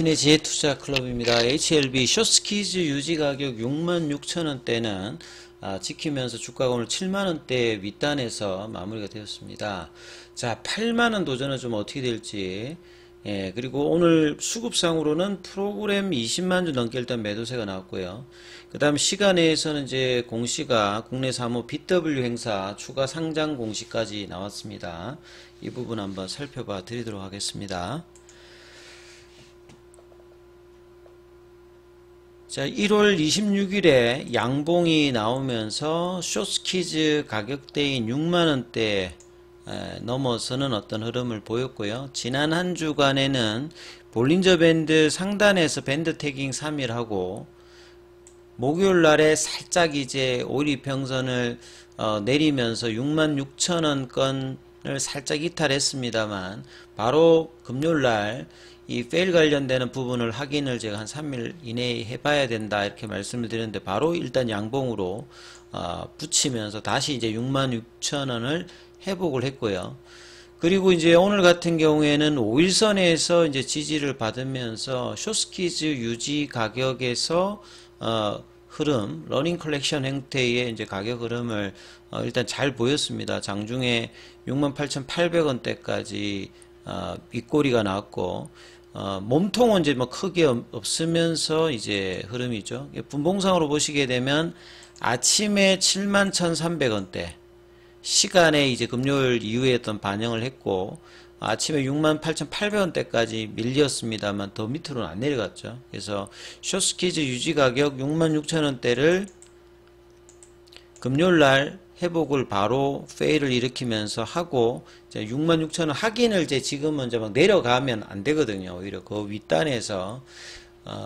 박인의 지혜투자클럽입니다. HLB 숏스키즈 유지가격 66,000원대는 지키면서 주가가 오늘 7만원대 윗단에서 마무리가 되었습니다. 자, 8만원 도전은 좀 어떻게 될지. 그리고 오늘 수급상으로는 프로그램 20만주 넘게 일단 매도세가 나왔고요. 그 다음 시간에서는 이제 공시가 국내 사모 BW 행사 추가 상장 공시까지 나왔습니다. 이 부분 한번 살펴봐 드리도록 하겠습니다. 자, 1월 26일에 양봉이 나오면서 숏스키즈 가격대인 6만원대 넘어서는 어떤 흐름을 보였고요. 지난 한 주간에는 볼린저 밴드 상단에서 밴드 태깅 3일하고 목요일 날에 살짝 이제 5일이평선을 내리면서 66,000원권을 살짝 이탈했습니다만 바로 금요일 날 이 페일 관련되는 부분을 확인을 제가 한 3일 이내에 해봐야 된다 이렇게 말씀을 드렸는데 바로 일단 양봉으로 붙이면서 다시 이제 66,000원을 회복을 했고요. 그리고 이제 오늘 같은 경우에는 5일선에서 이제 지지를 받으면서 숏스키즈 유지 가격에서 흐름, 러닝 컬렉션 형태의 이제 가격 흐름을 일단 잘 보였습니다. 장중에 68,800원대까지 윗꼬리가 나왔고 몸통은 이제 뭐 크게 없으면서 이제 흐름이죠. 분봉상으로 보시게 되면 아침에 71,300원대 시간에 이제 금요일 이후에 어떤 반영을 했고 아침에 68,800원대까지 밀렸습니다만 더 밑으로는 안 내려갔죠. 그래서 숏스키즈 유지 가격 66,000원대를 금요일날 회복을 바로 페일을 일으키면서 하고 66,000원 확인을 이제 지금은 이제 막 내려가면 안 되거든요. 오히려 그 윗단에서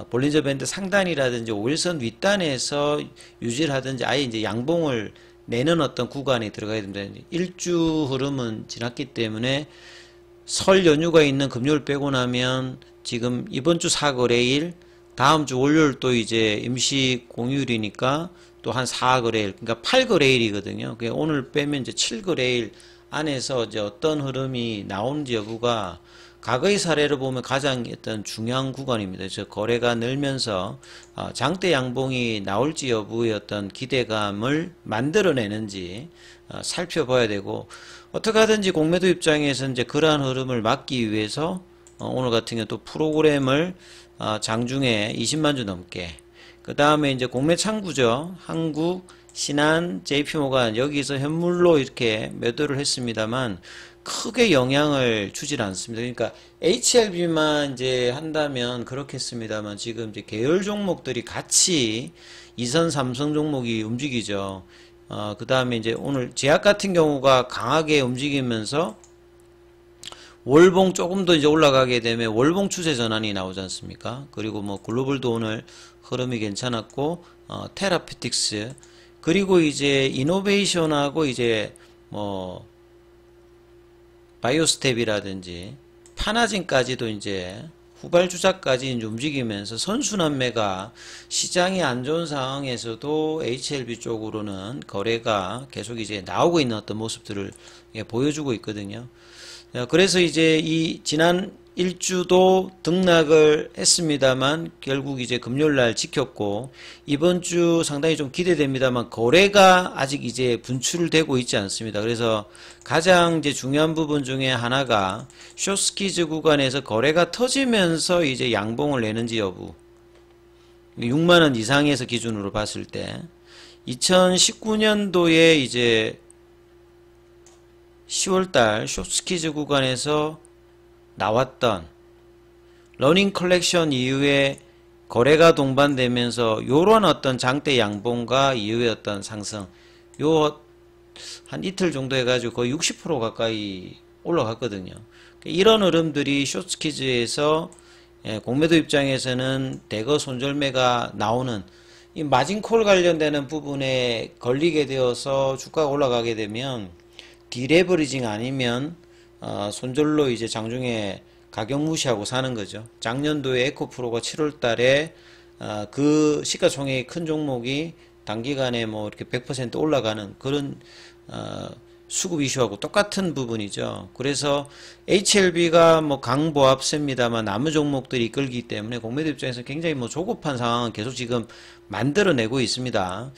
볼린저 밴드 상단이라든지 5일선 윗단에서 유지를 하든지 아예 이제 양봉을 내는 어떤 구간에 들어가야 됩니다. 일주 흐름은 지났기 때문에 설 연휴가 있는 금요일 빼고 나면 지금 이번 주 4거래일, 다음 주 월요일 또 이제 임시 공휴일이니까 또 한 4거래일, 그러니까 8거래일이거든요. 오늘 빼면 이제 7거래일 안에서 이제 어떤 흐름이 나오는지 여부가 과거의 사례를 보면 가장 어떤 중요한 구간입니다. 그래서 거래가 늘면서 장대 양봉이 나올지 여부의 어떤 기대감을 만들어내는지 살펴봐야 되고, 어떻게 하든지 공매도 입장에서 이제 그러한 흐름을 막기 위해서 오늘 같은 경우 또 프로그램을 장중에 20만주 넘게, 그 다음에 이제 공매 창구죠. 한국, 신한, JP모간 여기서 현물로 이렇게 매도를 했습니다만 크게 영향을 주질 않습니다. 그러니까 HLB만 이제 한다면 그렇겠습니다만 지금 이제 계열 종목들이 같이 2선, 3선 종목이 움직이죠. 그 다음에 이제 오늘 제약 같은 경우가 강하게 움직이면서 월봉 조금 더 이제 올라가게 되면 월봉 추세 전환이 나오지 않습니까? 그리고 뭐 글로벌도 오늘 흐름이 괜찮았고, 테라피틱스, 그리고 이제 이노베이션하고 이제 뭐 바이오스텝이라든지 파나진까지도 이제 후발주자까지 이제 움직이면서 선순환매가 시장이 안 좋은 상황에서도 HLB 쪽으로는 거래가 계속 이제 나오고 있는 어떤 모습들을 보여주고 있거든요. 그래서 이제 이 지난 일주도 등락을 했습니다만 결국 이제 금요일날 지켰고, 이번 주 상당히 좀 기대됩니다만 거래가 아직 이제 분출되고 있지 않습니다. 그래서 가장 이제 중요한 부분 중에 하나가 숏스키즈 구간에서 거래가 터지면서 이제 양봉을 내는지 여부. 6만원 이상에서 기준으로 봤을 때 2019년도에 이제 10월달 숏스키즈 구간에서 나왔던 러닝 컬렉션 이후에 거래가 동반되면서 요런 어떤 장대 양봉과 이후의 어떤 상승, 요 한 이틀 정도 해가지고 거의 60% 가까이 올라갔거든요. 이런 흐름들이 숏스키즈에서 공매도 입장에서는 대거 손절매가 나오는 이 마진콜 관련되는 부분에 걸리게 되어서 주가가 올라가게 되면 디레버리징 아니면 손절로 이제 장중에 가격 무시하고 사는 거죠. 작년도에 에코프로가 7월 달에 그 시가총액이 큰 종목이 단기간에 뭐 이렇게 100% 올라가는 그런 수급 이슈하고 똑같은 부분이죠. 그래서 HLB가 뭐 강보합세입니다만 나무 종목들이 이끌기 때문에 공매도 입장에서 굉장히 뭐 조급한 상황은 계속 지금 만들어내고 있습니다.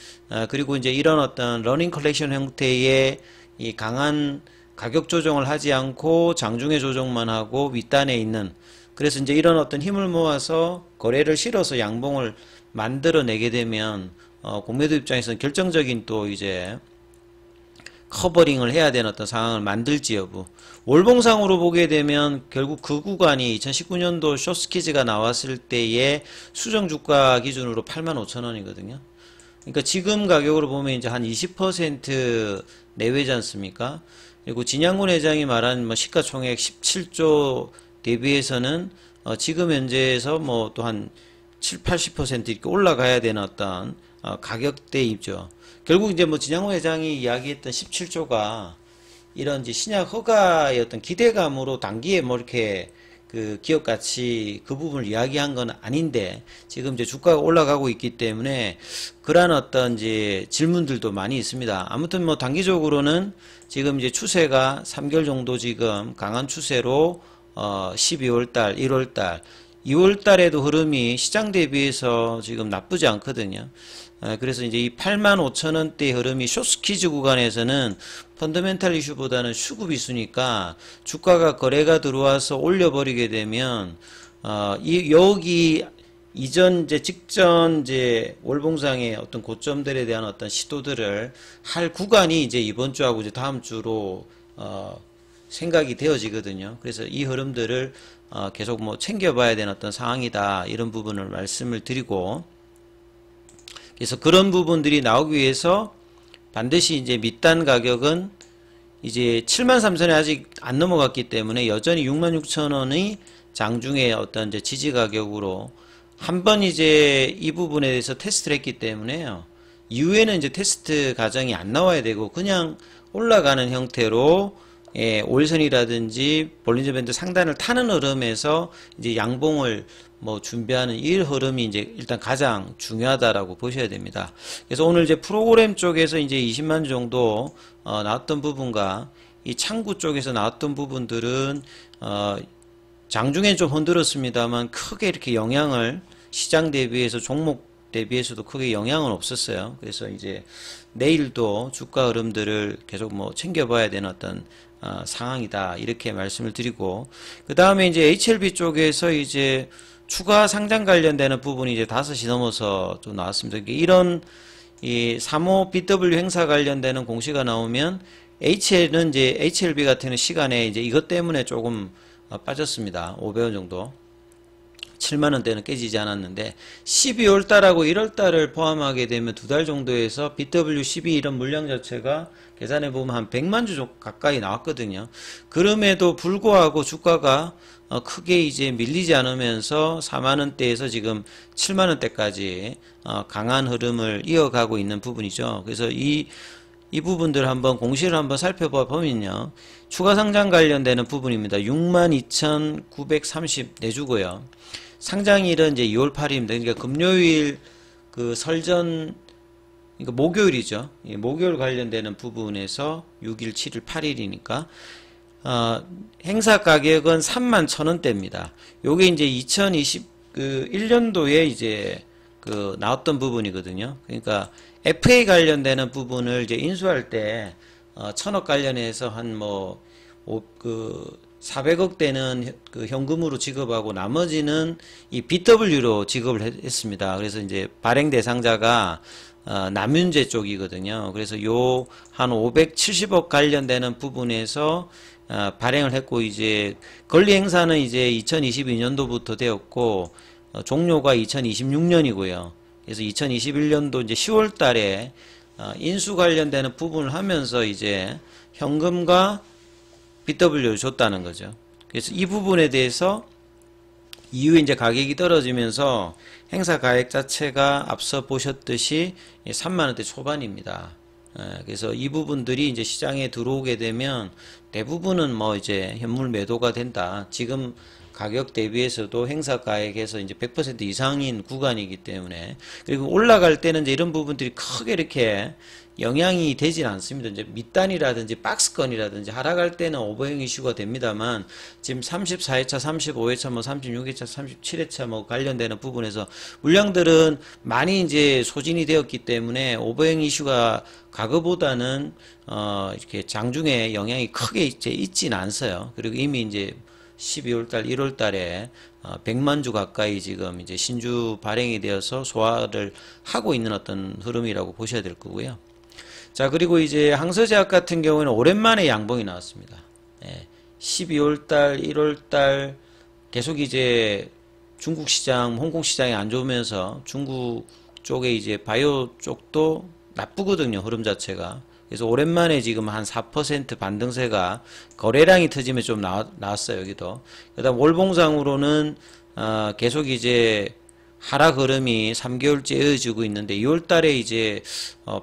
그리고 이제 이런 어떤 러닝 컬렉션 형태의 이 강한 가격 조정을 하지 않고 장중에 조정만 하고 윗단에 있는, 그래서 이제 이런 어떤 힘을 모아서 거래를 실어서 양봉을 만들어내게 되면 공매도 입장에서는 결정적인 또 이제 커버링을 해야 되는 어떤 상황을 만들지 여부. 월봉상으로 보게 되면 결국 그 구간이 2019년도 숏스키즈가 나왔을 때의 수정 주가 기준으로 85,000원이거든요. 그러니까 지금 가격으로 보면 이제 한 20% 내외지 않습니까? 그리고 진양군 회장이 말한 뭐 시가총액 17조 대비해서는 지금 현재에서 뭐 또 한 7, 80% 이렇게 올라가야 되는 어떤 가격대이죠. 결국 이제 뭐 진양호 회장이 이야기했던 17조가 이런 이제 신약 허가의 어떤 기대감으로 단기에 뭐 이렇게 그 기업 가치 그 부분을 이야기한 건 아닌데 지금 이제 주가가 올라가고 있기 때문에 그러한 어떤 이제 질문들도 많이 있습니다. 아무튼 뭐 단기적으로는 지금 이제 추세가 3개월 정도 지금 강한 추세로 12월달, 1월달, 2월달에도 흐름이 시장 대비해서 지금 나쁘지 않거든요. 그래서 이제 이 85,000원대 흐름이 숏스키즈 구간에서는 펀더멘탈 이슈보다는 수급 이슈니까 주가가 거래가 들어와서 올려버리게 되면 여기 이전 이제 직전 이제 월봉상의 어떤 고점들에 대한 어떤 시도들을 할 구간이 이제 이번 주하고 이제 다음 주로 생각이 되어지거든요. 그래서 이 흐름들을 계속 뭐 챙겨봐야 되는 어떤 상황이다, 이런 부분을 말씀을 드리고, 그래서 그런 부분들이 나오기 위해서 반드시 이제 밑단 가격은 이제 73,000원에 아직 안 넘어갔기 때문에 여전히 66,000원의 장중에 어떤 이제 지지 가격으로 한번 이제 이 부분에 대해서 테스트를 했기 때문에요. 이후에는 이제 테스트 과정이 안 나와야 되고 그냥 올라가는 형태로 올선이라든지 볼린저 밴드 상단을 타는 흐름에서 이제 양봉을 뭐 준비하는 이 흐름이 이제 일단 가장 중요하다라고 보셔야 됩니다. 그래서 오늘 이제 프로그램 쪽에서 이제 20만 정도 나왔던 부분과 이 창구 쪽에서 나왔던 부분들은 장중엔 좀 흔들었습니다만 크게 이렇게 영향을 시장 대비해서 종목 대비해서도 크게 영향은 없었어요. 그래서 이제 내일도 주가 흐름들을 계속 뭐 챙겨봐야 되는 어떤 상황이다, 이렇게 말씀을 드리고, 그 다음에 이제 HLB 쪽에서 이제 추가 상장 관련되는 부분이 이제 5시 넘어서 좀 나왔습니다. 이런 이 3호 BW 행사 관련되는 공시가 나오면 HL은 이제 HLB 같은 시간에 이제 이것 때문에 조금 빠졌습니다. 500원 정도. 7만원대는 깨지지 않았는데 12월달하고 1월달을 포함하게 되면 2달 정도에서 BW12 이런 물량 자체가 계산해 보면 한 100만 주 가까이 나왔거든요. 그럼에도 불구하고 주가가 크게 이제 밀리지 않으면서 4만원대에서 지금 7만원대까지 강한 흐름을 이어가고 있는 부분이죠. 그래서 이 부분들 한번 공시를 한번 살펴봐 보면요, 추가 상장 관련되는 부분입니다. 62,930 내주고요. 상장일은 이제 2월 8일입니다. 그러니까 금요일 그 설전, 그러니까 목요일이죠. 목요일 관련되는 부분에서 6일, 7일, 8일이니까 행사 가격은 31,000원대입니다. 요게 이제 2021년도에 이제 그 나왔던 부분이거든요. 그러니까 FA 관련되는 부분을 이제 인수할 때 1,000억 관련해서 한 뭐 400억대는 그 현금으로 지급하고 나머지는 이 BW로 지급을 했습니다. 그래서 이제 발행 대상자가 남윤제 쪽이거든요. 그래서 요 한 570억 관련되는 부분에서 발행을 했고, 이제 권리 행사는 이제 2022년도부터 되었고 종료가 2026년이고요. 그래서 2021년도 이제 10월 달에 인수 관련되는 부분을 하면서 이제 현금과 BW를 줬다는 거죠. 그래서 이 부분에 대해서 이후에 이제 가격이 떨어지면서 행사 가액 자체가 앞서 보셨듯이 3만원대 초반입니다. 그래서 이 부분들이 이제 시장에 들어오게 되면 대부분은 뭐 이제 현물 매도가 된다. 지금 가격 대비해서도 행사가액에서 이제 100% 이상인 구간이기 때문에, 그리고 올라갈 때는 이제 이런 부분들이 크게 이렇게 영향이 되진 않습니다. 이제 밑단이라든지 박스권이라든지 하락할 때는 오버행 이슈가 됩니다만, 지금 34회차, 35회차, 뭐 36회차, 37회차 뭐 관련되는 부분에서 물량들은 많이 이제 소진이 되었기 때문에 오버행 이슈가 과거보다는 이렇게 장중에 영향이 크게 이제 있진 않아요. 그리고 이미 이제 12월달, 1월달에 100만 주 가까이 지금 이제 신주 발행이 되어서 소화를 하고 있는 어떤 흐름이라고 보셔야 될 거고요. 자, 그리고 이제 항서제약 같은 경우에는 오랜만에 양봉이 나왔습니다. 12월달, 1월달 계속 이제 중국 시장, 홍콩 시장이 안 좋으면서 중국 쪽에 이제 바이오 쪽도 나쁘거든요, 흐름 자체가. 그래서 오랜만에 지금 한 4% 반등세가 거래량이 터지면 좀 나왔어요, 여기도. 그 다음 월봉상으로는 계속 이제 하락 흐름이 3개월째 이어지고 있는데 2월달에 이제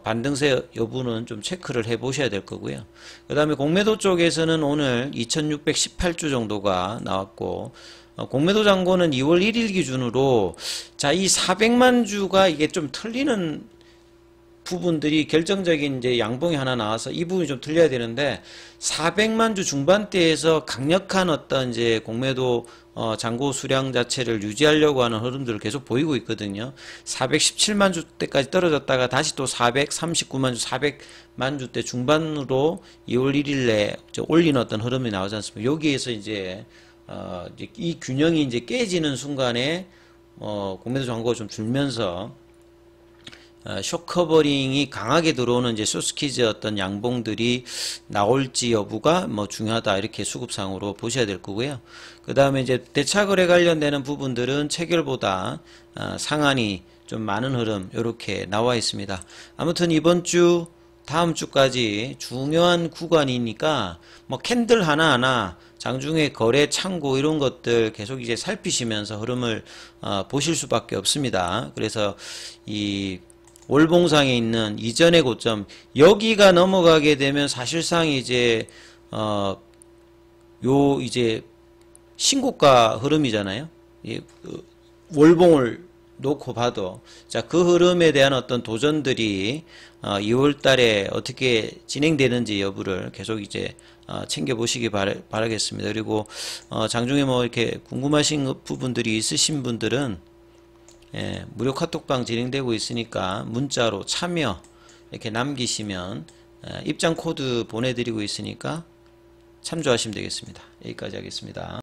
반등세 여부는 좀 체크를 해 보셔야 될 거고요. 그 다음에 공매도 쪽에서는 오늘 2618주 정도가 나왔고, 공매도 잔고는 2월 1일 기준으로, 자, 이 400만 주가 이게 좀 틀리는 부분들이 결정적인 이제 양봉이 하나 나와서 이 부분이 좀 틀려야 되는데, 400만 주 중반대에서 강력한 어떤 이제 공매도 잔고 수량 자체를 유지하려고 하는 흐름들을 계속 보이고 있거든요. 417만 주대까지 떨어졌다가 다시 또 439만 주, 400만 주대 중반으로 2월 1일에 올린 어떤 흐름이 나오지 않습니까? 여기에서 이제 이 균형이 이제 깨지는 순간에 공매도 잔고가 좀 줄면서 숏커버링이 강하게 들어오는 이제 소스키즈 어떤 양봉들이 나올지 여부가 뭐 중요하다, 이렇게 수급상으로 보셔야 될 거고요. 그 다음에 이제 대차거래 관련되는 부분들은 체결보다 상한이 좀 많은 흐름 이렇게 나와 있습니다. 아무튼 이번 주 다음 주까지 중요한 구간이니까 뭐 캔들 하나하나 장중에 거래 창고 이런 것들 계속 이제 살피시면서 흐름을 보실 수밖에 없습니다. 그래서 이 월봉상에 있는 이전의 고점, 여기가 넘어가게 되면 사실상 이제 이제 신고가 흐름이잖아요. 월봉을 놓고 봐도, 자, 그 흐름에 대한 어떤 도전들이 2월 달에 어떻게 진행되는지 여부를 계속 이제 챙겨 보시기 바라겠습니다. 그리고 장중에 뭐 이렇게 궁금하신 부분들이 있으신 분들은 무료 카톡방 진행되고 있으니까 문자로 참여 이렇게 남기시면 입장 코드 보내드리고 있으니까 참조하시면 되겠습니다. 여기까지 하겠습니다.